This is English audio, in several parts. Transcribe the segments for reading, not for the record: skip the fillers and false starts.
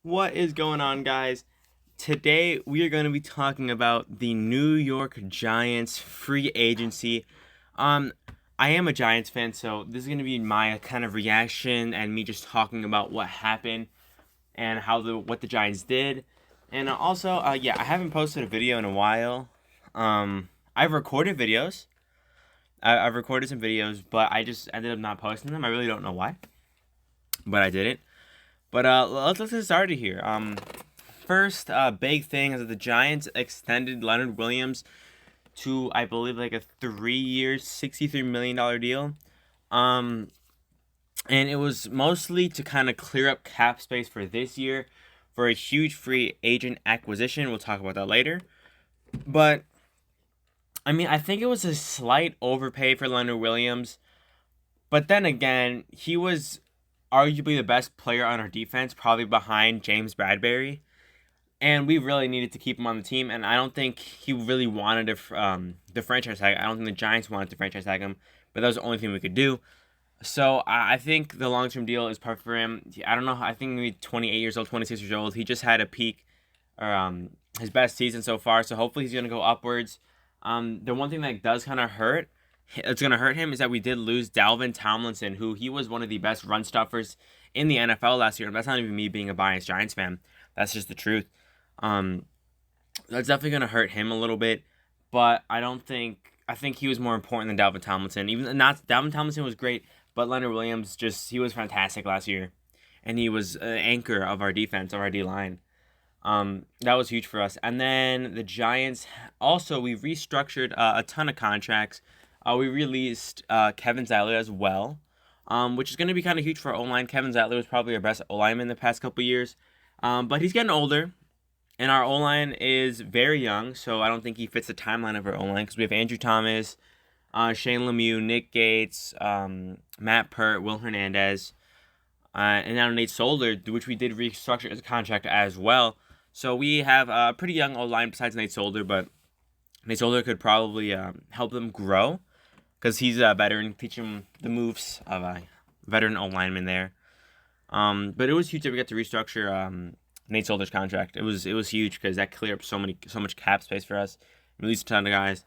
What is going on, guys? Today we are going to be talking about the New York Giants free agency. Um, I am a Giants fan, so this is going to be my kind of reaction and me just talking about what happened and what the Giants did. And also, yeah, I haven't posted a video in a while. I've recorded videos. I've recorded some videos, but I just ended up not posting them. I really don't know why, but I didn't. But let's get started here. First big thing is that the Giants extended Leonard Williams to, I believe, like a 3 year, $63 million deal. Um, and it was mostly to kind of clear up cap space for this year for a huge free agent acquisition. We'll talk about that later. But I mean, I think it was a slight overpay for Leonard Williams. But then again, he was arguably the best player on our defense, probably behind James Bradbury, and we really needed to keep him on the team. And I don't think he really wanted the franchise tag. I don't think the Giants wanted to franchise tag him, but that was the only thing we could do. So I think the long term deal is perfect for him. I don't know. I think maybe 28 years old, 26 years old. He just had a peak, or his best season so far. So hopefully he's gonna go upwards. The one thing that does kind of hurt, it's gonna hurt him, is that we did lose Dalvin Tomlinson, who he was one of the best run stuffers in the NFL last year. And that's not even me being a biased Giants fan. That's just the truth. Um, that's definitely going to hurt him a little bit, but I think he was more important than Dalvin Tomlinson. Even not Dalvin Tomlinson was great, but Leonard Williams he was fantastic last year, and he was an anchor of our defense, of our D line. That was huge for us. And then the Giants also, we restructured a ton of contracts. We released Kevin Zeitler as well, which is going to be kind of huge for our O line. Kevin Zeitler was probably our best O lineman in the past couple years, but he's getting older. And our O line is very young, so I don't think he fits the timeline of our O line because we have Andrew Thomas, Shane Lemieux, Nick Gates, Matt Pert, Will Hernandez, and now Nate Solder, which we did restructure as a contract as well. So we have a pretty young O line besides Nate Solder, but Nate Solder could probably help them grow because he's a veteran, teach him the moves of a veteran O lineman there. But it was huge that we got to restructure Nate Solder's contract. It was huge because that cleared up so much cap space for us. Released a ton of guys.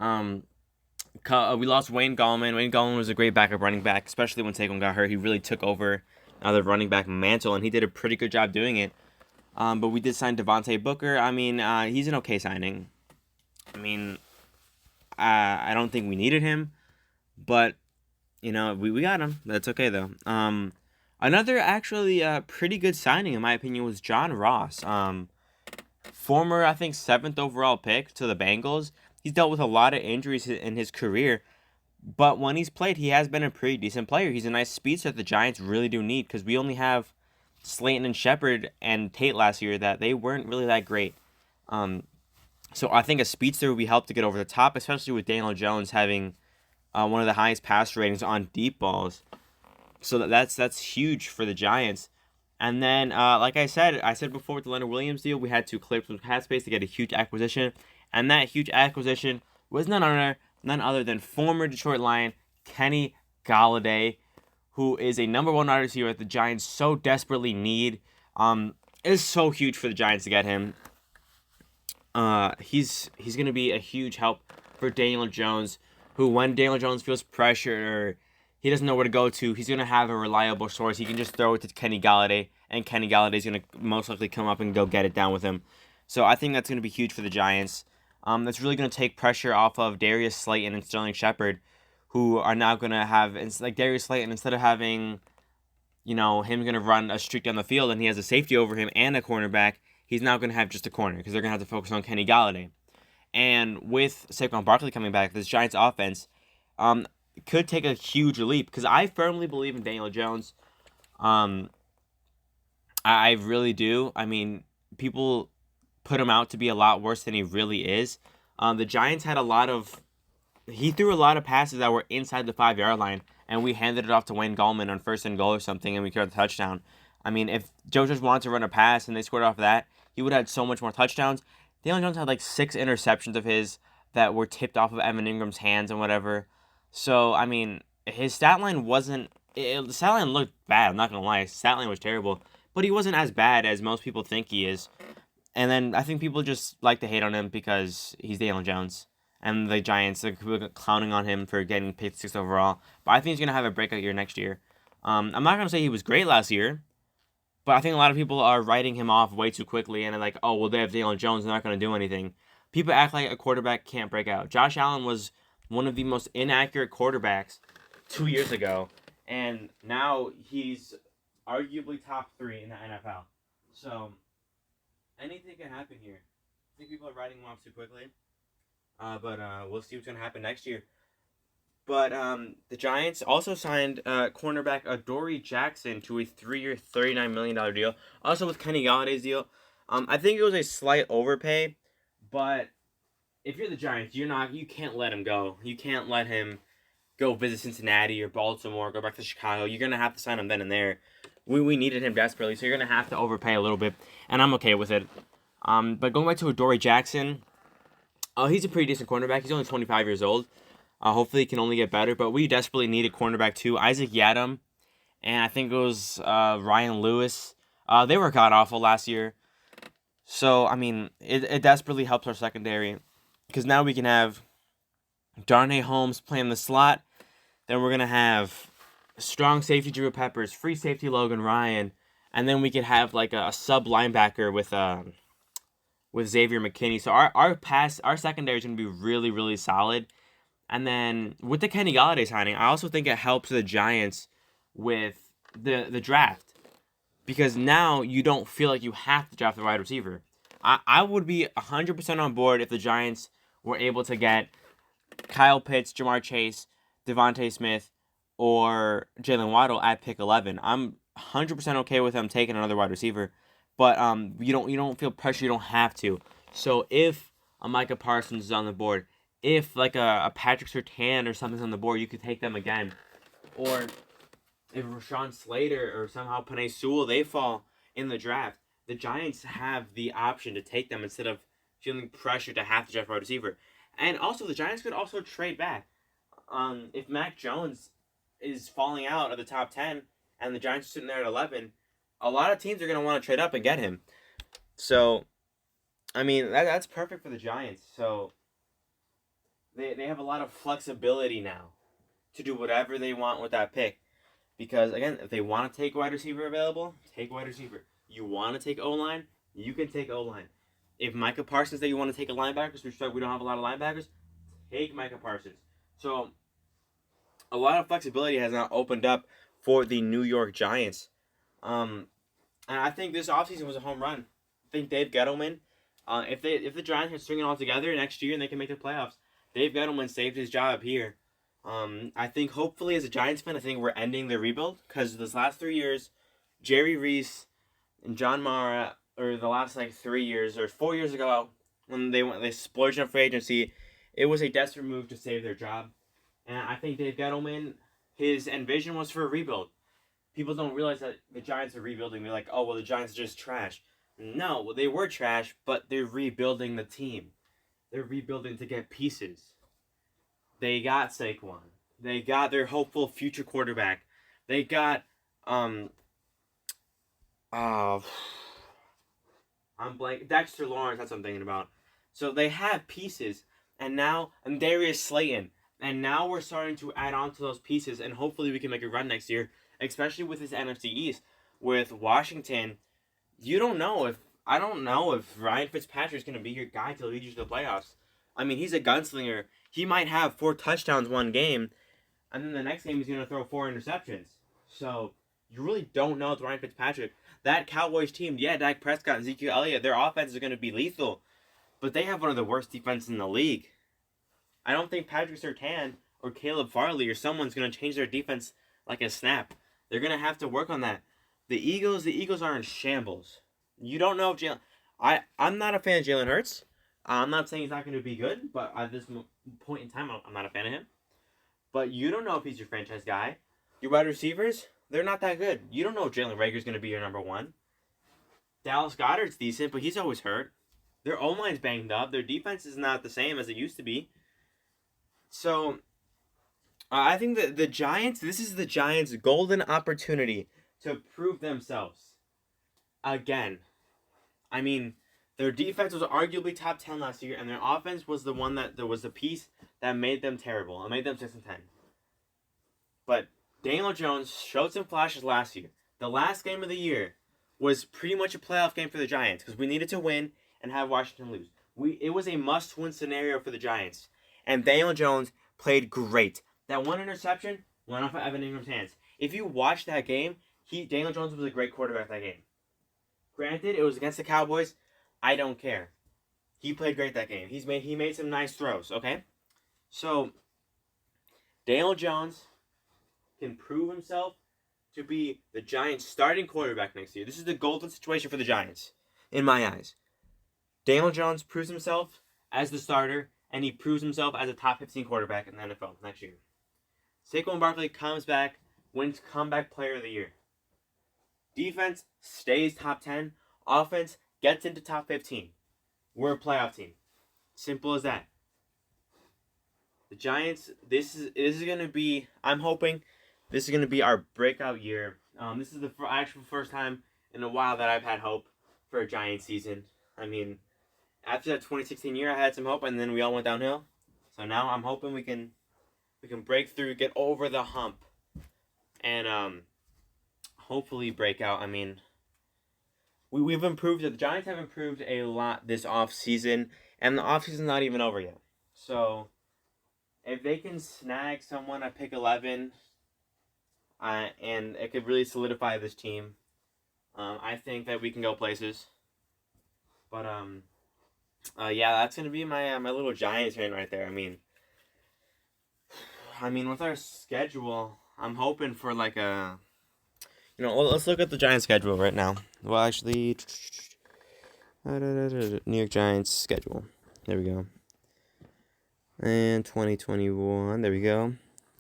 We lost Wayne Gallman. Wayne Gallman was a great backup running back, especially when Saquon got hurt. He really took over the running back mantle, and he did a pretty good job doing it. But we did sign Devontae Booker. I mean, he's an okay signing. I mean, I don't think we needed him, but we got him. That's okay though. Another actually pretty good signing, in my opinion, was John Ross. Former, I think, 7th overall pick to the Bengals. He's dealt with a lot of injuries in his career, but when he's played, he has been a pretty decent player. He's a nice speedster that the Giants really do need because we only have Slayton and Shepard and Tate last year that they weren't really that great. So I think a speedster would be helped to get over the top, especially with Daniel Jones having one of the highest pass ratings on deep balls. So that's huge for the Giants. And then, like I said before with the Leonard Williams deal, we had to clear some cap space to get a huge acquisition. And that huge acquisition was none other than former Detroit Lion Kenny Golladay, who is a number one wide receiver that the Giants so desperately need. It is so huge for the Giants to get him. He's going to be a huge help for Daniel Jones, who when Daniel Jones feels pressure or he doesn't know where to go to, he's going to have a reliable source. He can just throw it to Kenny Golladay, and Kenny Golladay is going to most likely come up and go get it down with him. So I think that's going to be huge for the Giants. That's really going to take pressure off of Darius Slayton and Sterling Shepard, who are now going to have, it's like Darius Slayton, instead of having, him going to run a streak down the field and he has a safety over him and a cornerback, he's now going to have just a corner because they're going to have to focus on Kenny Golladay. And with Saquon Barkley coming back, this Giants offense, could take a huge leap because I firmly believe in Daniel Jones. I really do. I mean, people put him out to be a lot worse than he really is. The Giants had he threw a lot of passes that were inside the 5 yard line, and we handed it off to Wayne Gallman on 1st and goal or something, and we got the touchdown. I mean, if Joe just wanted to run a pass and they scored off of that, he would have had so much more touchdowns. Daniel Jones had like 6 interceptions of his that were tipped off of Evan Ingram's hands and whatever. So, his stat line the stat line looked bad, I'm not going to lie. His stat line was terrible. but he wasn't as bad as most people think he is. And then I think people just like to hate on him because he's Daniel Jones. And the Giants are clowning on him for getting picked 6th overall. But I think he's going to have a breakout year next year. I'm not going to say he was great last year, but I think a lot of people are writing him off way too quickly. And they're like, oh, well, they have Daniel Jones. They're not going to do anything. People act like a quarterback can't break out. Josh Allen was one of the most inaccurate quarterbacks 2 years ago. And now he's arguably top 3 in the NFL. So anything can happen here. I think people are writing him off too quickly. But we'll see what's going to happen next year. But the Giants also signed cornerback Adoree Jackson to a 3-year, $39 million deal. Also with Kenny Galladay's deal. I think it was a slight overpay, but if you're the Giants, you can't let him go. You can't let him go visit Cincinnati or Baltimore, go back to Chicago. You're gonna have to sign him then and there. We needed him desperately, so you're gonna have to overpay a little bit, and I'm okay with it. But going back to Adoree Jackson, he's a pretty decent cornerback. He's only 25 years old. Hopefully he can only get better, but we desperately need a cornerback too. Isaac Yiadom, and I think it was Ryan Lewis. They were god-awful last year. So, I mean, it desperately helps our secondary, because now we can have Darnay Holmes playing the slot. Then we're going to have strong safety Drew Peppers, free safety Logan Ryan, and then we could have like a sub linebacker with Xavier McKinney. So our secondary is going to be really, really solid. And then with the Kenny Galladay signing, I also think it helps the Giants with the draft, because now you don't feel like you have to draft the wide receiver. I would be 100% on board if the Giants were able to get Kyle Pitts, Jamar Chase, Devontae Smith, or Jalen Waddle at pick 11. I'm 100% okay with them taking another wide receiver, but you don't feel pressure. You don't have to. So if a Micah Parsons is on the board, if like a Patrick Surtain or something's on the board, you could take them again. Or if Rashawn Slater or somehow Penei Sewell, they fall in the draft, the Giants have the option to take them instead of feeling pressure to have to draft a wide receiver. And also, the Giants could also trade back. If Mac Jones is falling out of the top 10 and the Giants are sitting there at 11, a lot of teams are going to want to trade up and get him. So, I mean, that's perfect for the Giants. So, they have a lot of flexibility now to do whatever they want with that pick. Because, again, if they want to take wide receiver available, take wide receiver. You want to take O-line, you can take O-line. If Micah Parsons that you want to take a linebacker, so we don't have a lot of linebackers, take Micah Parsons. So, a lot of flexibility has now opened up for the New York Giants. And I think this offseason was a home run. I think Dave Gettleman, if the Giants can string it all together next year and they can make the playoffs, Dave Gettleman saved his job here. I think hopefully as a Giants fan, I think we're ending the rebuild, because this last 3 years, Jerry Reese and John Mara, or the last 3 years or 4 years ago, when they splurged on free agency, it was a desperate move to save their job. And I think Dave Gettleman, his envision was for a rebuild. People don't realize that the Giants are rebuilding. They're like, oh, well, the Giants are just trash. No, they were trash, but they're rebuilding the team. They're rebuilding to get pieces. They got Saquon. They got their hopeful future quarterback. They got Dexter Lawrence, that's what I'm thinking about. So they have pieces, and Darius Slayton. And now we're starting to add on to those pieces, and hopefully we can make a run next year, especially with this NFC East. With Washington, I don't know if Ryan Fitzpatrick's going to be your guy to lead you to the playoffs. I mean, he's a gunslinger. He might have 4 touchdowns one game, and then the next game he's going to throw 4 interceptions. So, you really don't know with Ryan Fitzpatrick. That Cowboys team, yeah, Dak Prescott and Ezekiel Elliott, their offenses are going to be lethal, but they have one of the worst defenses in the league. I don't think Patrick Surtain or Caleb Farley or someone's going to change their defense like a snap. They're going to have to work on that. The Eagles are in shambles. You don't know if I'm not a fan of Jalen Hurts. I'm not saying he's not going to be good, but at this point in time, I'm not a fan of him. But you don't know if he's your franchise guy. Your wide receivers, they're not that good. You don't know if Jalen Reagor's going to be your number 1. Dallas Goedert's decent, but he's always hurt. Their O-line's banged up. Their defense is not the same as it used to be. So, I think that this is the Giants' golden opportunity to prove themselves. again. I mean, their defense was arguably top 10 last year, and their offense was the one that there was the piece that made them terrible. It made them 6-10. But Daniel Jones showed some flashes last year. The last game of the year was pretty much a playoff game for the Giants because we needed to win and have Washington lose. It was a must-win scenario for the Giants, and Daniel Jones played great. That one interception went off of Evan Ingram's hands. If you watch that game, Daniel Jones was a great quarterback that game. Granted, it was against the Cowboys. I don't care. He played great that game. He made some nice throws. Okay, so Daniel Jones can prove himself to be the Giants' starting quarterback next year. This is the golden situation for the Giants, in my eyes. Daniel Jones proves himself as the starter, and he proves himself as a top 15 quarterback in the NFL next year. Saquon Barkley comes back, wins Comeback Player of the Year. Defense stays top 10. Offense gets into top 15. We're a playoff team. Simple as that. The Giants, this is going to be, I'm hoping, this is going to be our breakout year. This is the actual first time in a while that I've had hope for a Giants season. I mean, after that 2016 year, I had some hope, and then we all went downhill. So now I'm hoping we can break through, get over the hump, and hopefully break out. I mean, we've improved. The Giants have improved a lot this offseason, and the offseason's not even over yet. So if they can snag someone at pick 11, and it could really solidify this team, I think that we can go places. But yeah, that's gonna be my little Giants fan right there. I mean, with our schedule, I'm hoping for like a, let's look at the Giants schedule right now. Well, actually, New York Giants schedule. There we go. And 2021. There we go.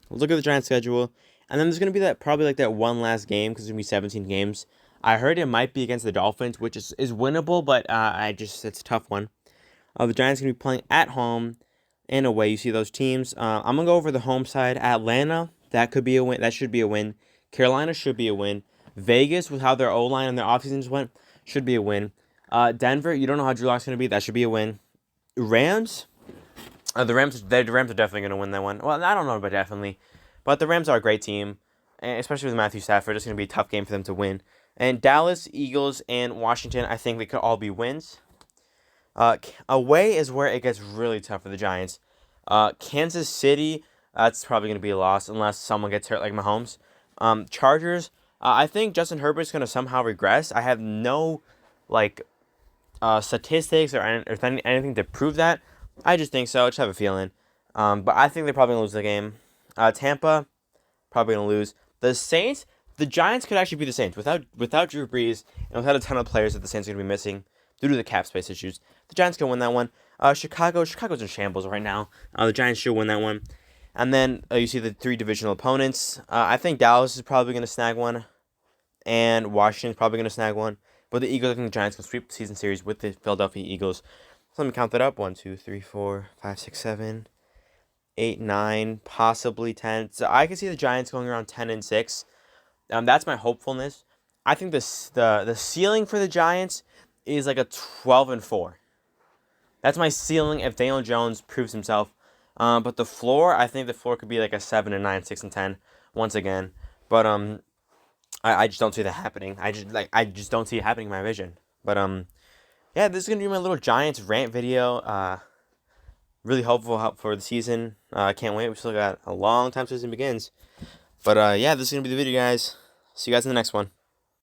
Let's look at the Giants schedule. And then there's going to be probably that one last game because there's going to be 17 games. I heard it might be against the Dolphins, which is winnable, but it's a tough one. The Giants are going to be playing at home and away. You see those teams. I'm going to go over the home side. Atlanta, that could be a win. That should be a win. Carolina should be a win. Vegas, with how their O-line and their offseasons went, should be a win. Denver, you don't know how Drew Lock's going to be. That should be a win. Rams, the Rams are definitely going to win that one. Well, I don't know about definitely. But the Rams are a great team, especially with Matthew Stafford. It's going to be a tough game for them to win. And Dallas, Eagles, and Washington, I think they could all be wins. Away is where it gets really tough for the Giants. Kansas City, that's probably going to be a loss unless someone gets hurt like Mahomes. Chargers, I think Justin Herbert's going to somehow regress. I have no statistics or anything to prove that. I just think so. I just have a feeling. But I think they're probably going to lose the game. Tampa, probably going to lose. The Saints, the Giants could actually be the Saints. Without Drew Brees and without a ton of players that the Saints are going to be missing due to the cap space issues, the Giants can win that one. Chicago's in shambles right now. The Giants should win that one. And then you see the three divisional opponents. I think Dallas is probably going to snag one. And Washington's probably going to snag one. But the Eagles, I think the Giants can sweep the season series with the Philadelphia Eagles. So let me count that up. 1, 2, 3, 4, 5, 6, 7, 8, 9, possibly 10. So I can see the Giants going around 10-6. That's my hopefulness. I think the ceiling for the Giants is like a 12-4. That's my ceiling if Daniel Jones proves himself. But the floor, I think the floor could be like a 7-9, 6-10 once again. But I just don't see that happening. I just don't see it happening in my vision. But yeah, this is gonna be my little Giants rant video. Really hopeful for the season. I can't wait. We still got a long time till the season begins. But yeah, this is gonna be the video, guys. See you guys in the next one.